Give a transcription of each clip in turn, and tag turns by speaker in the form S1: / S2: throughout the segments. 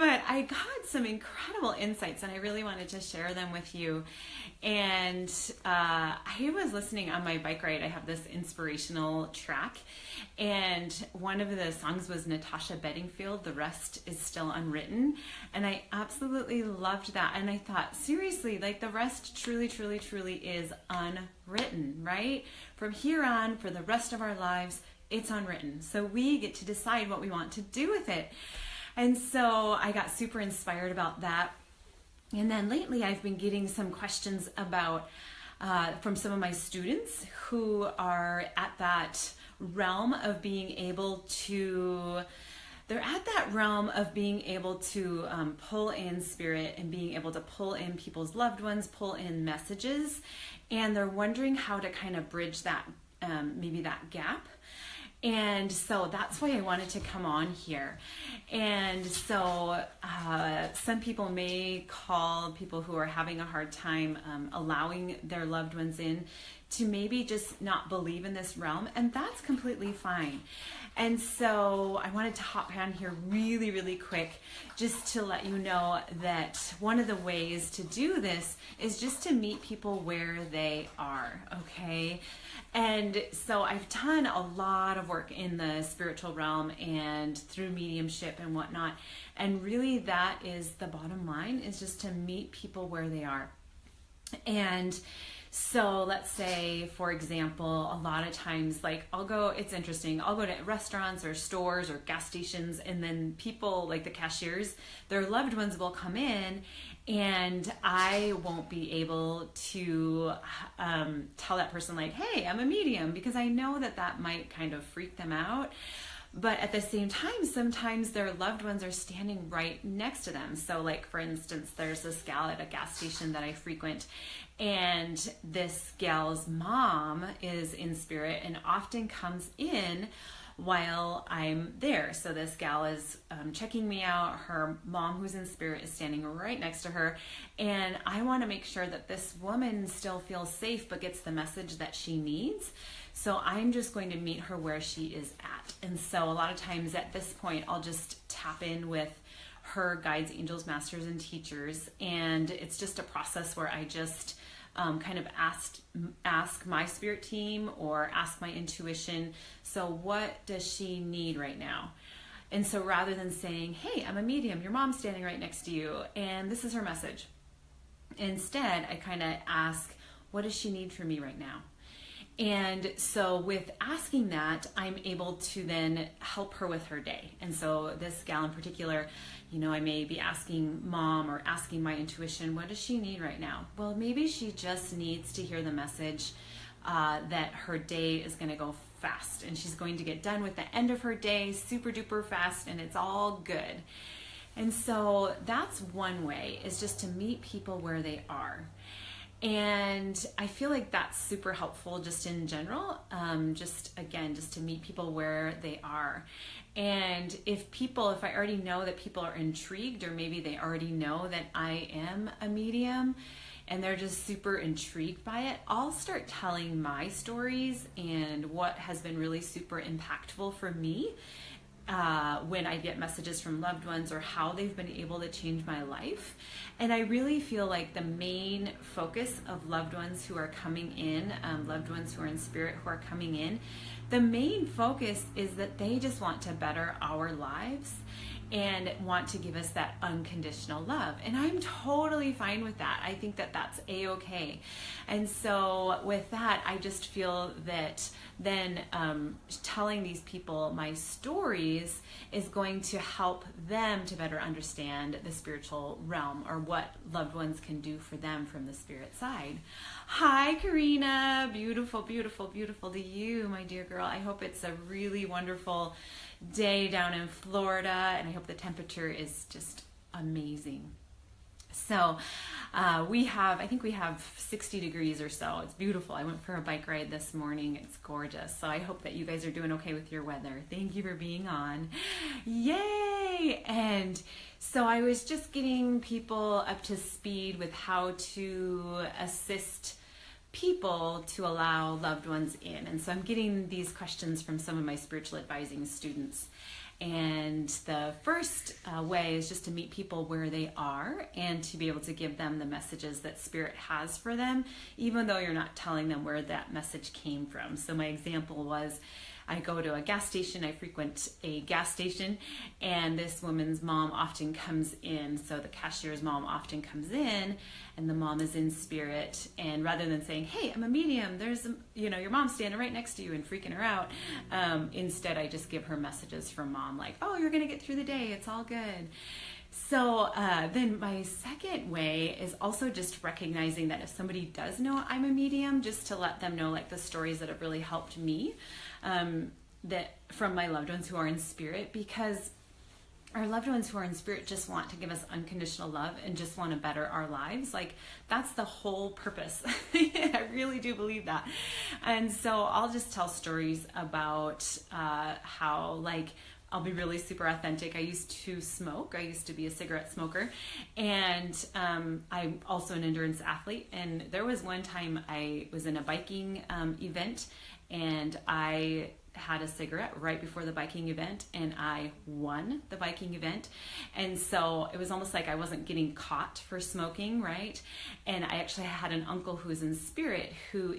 S1: But I got some incredible insights and I really wanted to share them with you. And I was listening on my bike ride. I have this inspirational track, and one of the songs was Natasha Bedingfield, "The Rest Is Still Unwritten." And I absolutely loved that. And I thought, seriously, like the rest truly, truly, truly is unwritten, right? From here on, for the rest of our lives, it's unwritten. So we get to decide what we want to do with it. And so I got super inspired about that. And then lately I've been getting some questions about from some of my students who are at that realm of being able to, they're at that realm of being able to pull in spirit and being able to pull in people's loved ones, pull in messages. And they're wondering how to kind of bridge that, maybe that gap. And so that's why I wanted to come on here. And so some people may call people who are having a hard time allowing their loved ones in to maybe just not believe in this realm, and that's completely fine. And so I wanted to hop on here really, really quick just to let you know that one of the ways to do this is just to meet people where they are, okay? And so I've done a lot of work in the spiritual realm and through mediumship and whatnot. And really that is the bottom line, is just to meet people where they are. And so let's say, for example, a lot of times, like it's interesting, I'll go to restaurants or stores or gas stations, and then people, like the cashiers, their loved ones will come in, and I won't be able to tell that person like, hey, I'm a medium, because I know that that might kind of freak them out. But at the same time, sometimes their loved ones are standing right next to them. So like, for instance, there's this gal at a gas station that I frequent, and this gal's mom is in spirit and often comes in while I'm there. So this gal is checking me out. Her mom, who's in spirit, is standing right next to her. And I want to make sure that this woman still feels safe but gets the message that she needs. So I'm just going to meet her where she is at. And so a lot of times at this point, I'll just tap in with her guides, angels, masters, and teachers. And it's just a process where I just kind of ask my spirit team or ask my intuition, so what does she need right now? And so rather than saying, hey, I'm a medium, your mom's standing right next to you, and this is her message. Instead, I kind of ask, what does she need from me right now? And so with asking that, I'm able to then help her with her day. And so this gal in particular, you know, I may be asking mom or asking my intuition, what does she need right now? Well, maybe she just needs to hear the message that her day is going to go fast, and she's going to get done with the end of her day super duper fast, and it's all good. And so that's one way, is just to meet people where they are. And I feel like that's super helpful just in general, just to meet people where they are. And if I already know that people are intrigued, or maybe they already know that I am a medium and they're just super intrigued by it, I'll start telling my stories and what has been really super impactful for me when I get messages from loved ones or how they've been able to change my life. And I really feel like the main focus of loved ones who are coming in, loved ones who are in spirit who are coming in, the main focus is that they just want to better our lives and want to give us that unconditional love. And I'm totally fine with that. I think that that's a-okay. And so with that, I just feel that then telling these people my stories is going to help them to better understand the spiritual realm, or what loved ones can do for them from the spirit side. Hi, Karina. Beautiful, beautiful, beautiful to you, my dear girl. I hope it's a really wonderful day down in Florida, and I hope the temperature is just amazing. So I think we have 60 degrees or so. It's beautiful. I went for a bike ride this morning. It's gorgeous. So I hope that you guys are doing okay with your weather. Thank you for being on. Yay! And so I was just getting people up to speed with how to assist people to allow loved ones in. And so I'm getting these questions from some of my spiritual advising students. And the first way is just to meet people where they are and to be able to give them the messages that Spirit has for them, even though you're not telling them where that message came from. So my example was, I go to a gas station, I frequent a gas station, and this woman's mom often comes in. So the cashier's mom often comes in, and the mom is in spirit. And rather than saying, hey, I'm a medium, there's, your mom's standing right next to you, and freaking her out, instead I just give her messages from mom, like, oh, you're going to get through the day, it's all good. So then my second way is also just recognizing that if somebody does know I'm a medium, just to let them know like the stories that have really helped me, that from my loved ones who are in spirit, because our loved ones who are in spirit just want to give us unconditional love and just want to better our lives. Like, that's the whole purpose. I really do believe that. And so I'll just tell stories about how, like, I'll be really super authentic. I used to smoke. I used to be a cigarette smoker. And I'm also an endurance athlete. And there was one time I was in a biking event, and I had a cigarette right before the biking event, and I won the biking event. And so it was almost like I wasn't getting caught for smoking, right? And I actually had an uncle who's in spirit who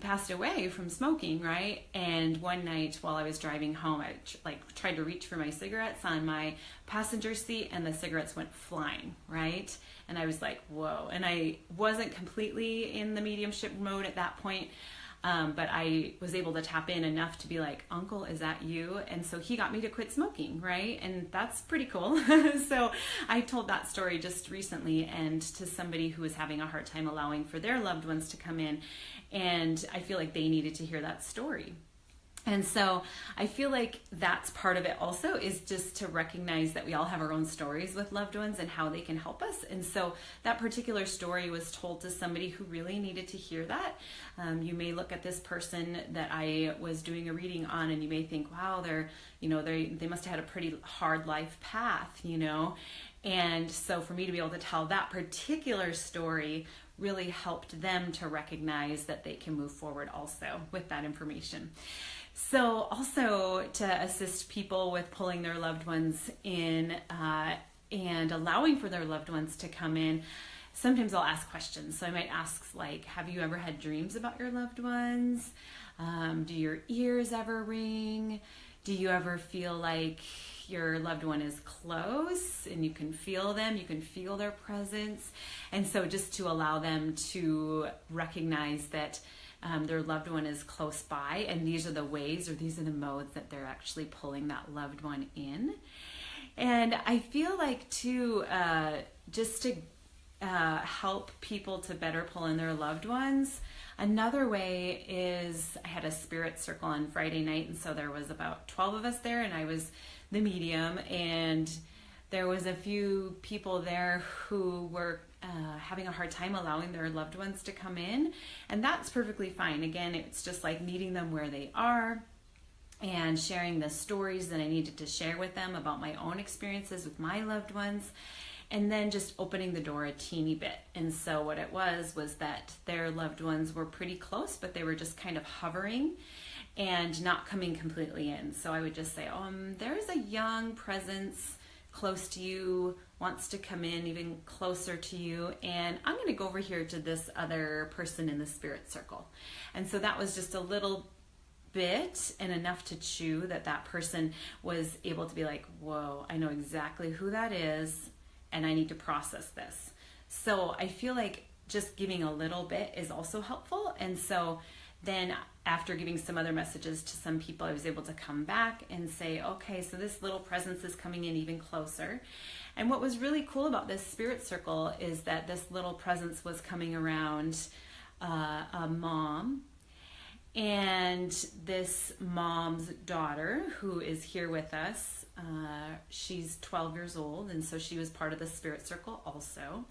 S1: passed away from smoking, right? And one night while I was driving home, I tried to reach for my cigarettes on my passenger seat, and the cigarettes went flying, right? And I was like, whoa. And I wasn't completely in the mediumship mode at that point, but I was able to tap in enough to be like, Uncle, is that you? And so he got me to quit smoking, right? And that's pretty cool. So I told that story just recently, and to somebody who was having a hard time allowing for their loved ones to come in. And I feel like they needed to hear that story. And so I feel like that's part of it also, is just to recognize that we all have our own stories with loved ones and how they can help us. And so that particular story was told to somebody who really needed to hear that. You may look at this person that I was doing a reading on, and you may think, wow, they must have had a pretty hard life path, And so for me to be able to tell that particular story really helped them to recognize that they can move forward also with that information. So also to assist people with pulling their loved ones in and allowing for their loved ones to come in, sometimes I'll ask questions. So I might ask, like, have you ever had dreams about your loved ones? Do your ears ever ring? Do you ever feel like your loved one is close and you can feel them, you can feel their presence? And so just to allow them to recognize that their loved one is close by, and these are the ways, or these are the modes that they're actually pulling that loved one in. And I feel like too, just to help people to better pull in their loved ones, another way is I had a spirit circle on Friday night, and so there was about 12 of us there, and I was the medium, and there was a few people there who were having a hard time allowing their loved ones to come in, and that's perfectly fine. Again, it's just like meeting them where they are and sharing the stories that I needed to share with them about my own experiences with my loved ones, and then just opening the door a teeny bit. And so what it was that their loved ones were pretty close, but they were just kind of hovering and not coming completely in. So I would just say, there's a young presence close to you, wants to come in even closer to you, and I'm going to go over here to this other person in the spirit circle. And so that was just a little bit and enough to chew, that person was able to be like, whoa, I know exactly who that is, and I need to process this. So I feel like just giving a little bit is also helpful. And so then after giving some other messages to some people, I was able to come back and say, okay, so this little presence is coming in even closer. And what was really cool about this spirit circle is that this little presence was coming around a mom, and this mom's daughter, who is here with us, she's 12 years old, and so she was part of the spirit circle also.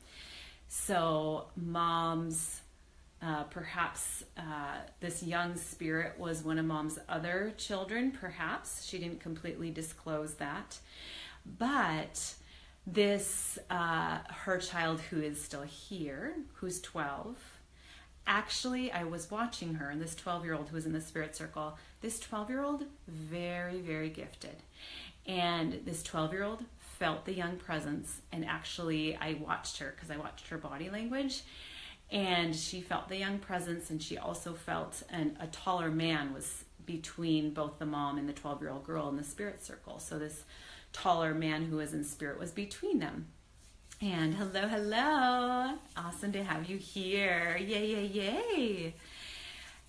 S1: So mom's perhaps this young spirit was one of mom's other children, perhaps. She didn't completely disclose that. But this, her child who is still here, who's 12, actually, I was watching her, and this 12-year-old who was in the spirit circle, this 12-year-old, very, very gifted. And this 12-year-old felt the young presence, and actually I watched her because I watched her body language, and she felt the young presence, and she also felt a taller man was between both the mom and the 12-year-old girl in the spirit circle. So this taller man who was in spirit was between them. And hello, hello. Awesome to have you here. Yay, yay, yay.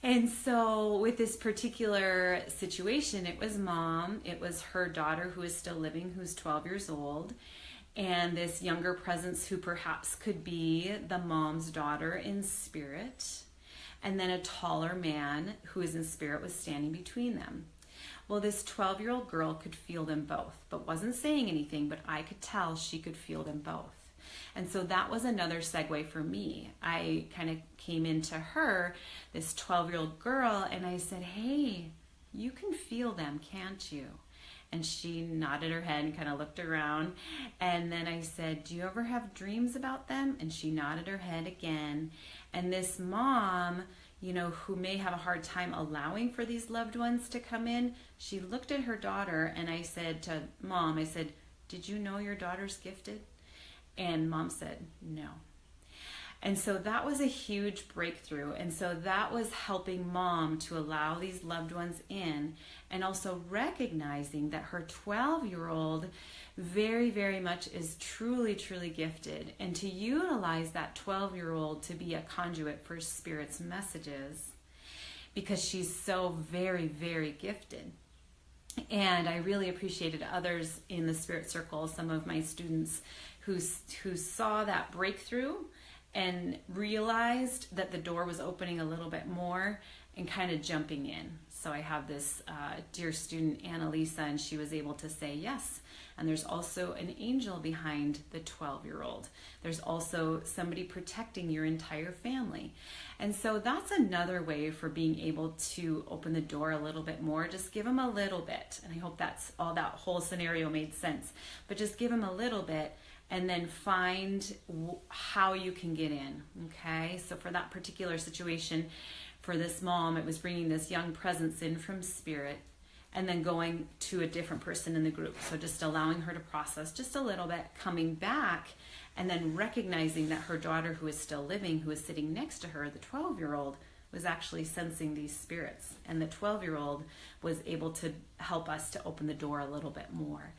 S1: And so with this particular situation, it was mom, it was her daughter who is still living, who's 12 years old, and this younger presence who perhaps could be the mom's daughter in spirit, and then a taller man who is in spirit was standing between them. Well, this 12-year-old girl could feel them both, but wasn't saying anything, but I could tell she could feel them both. And so that was another segue for me. I kind of came into her, this 12-year-old girl, and I said, hey, you can feel them, can't you? And she nodded her head and kind of looked around. And then I said, do you ever have dreams about them? And she nodded her head again. And this mom, you know, who may have a hard time allowing for these loved ones to come in, she looked at her daughter, and I said to mom, I said, did you know your daughter's gifted? And mom said, no. And so that was a huge breakthrough. And so that was helping mom to allow these loved ones in, and also recognizing that her 12-year-old very, very much is truly, truly gifted. And to utilize that 12-year-old to be a conduit for Spirit's messages, because she's so very, very gifted. And I really appreciated others in the Spirit Circle, some of my students who saw that breakthrough and realized that the door was opening a little bit more and kind of jumping in. So I have this dear student, Annalisa, and she was able to say yes. And there's also an angel behind the 12-year-old. There's also somebody protecting your entire family. And so that's another way for being able to open the door a little bit more. Just give them a little bit. And I hope that's all, that whole scenario made sense. But just give them a little bit, and then find how you can get in, okay? So for that particular situation, for this mom, it was bringing this young presence in from Spirit and then going to a different person in the group. So just allowing her to process just a little bit, coming back, and then recognizing that her daughter, who is still living, who is sitting next to her, the 12-year-old, was actually sensing these spirits. And the 12-year-old was able to help us to open the door a little bit more.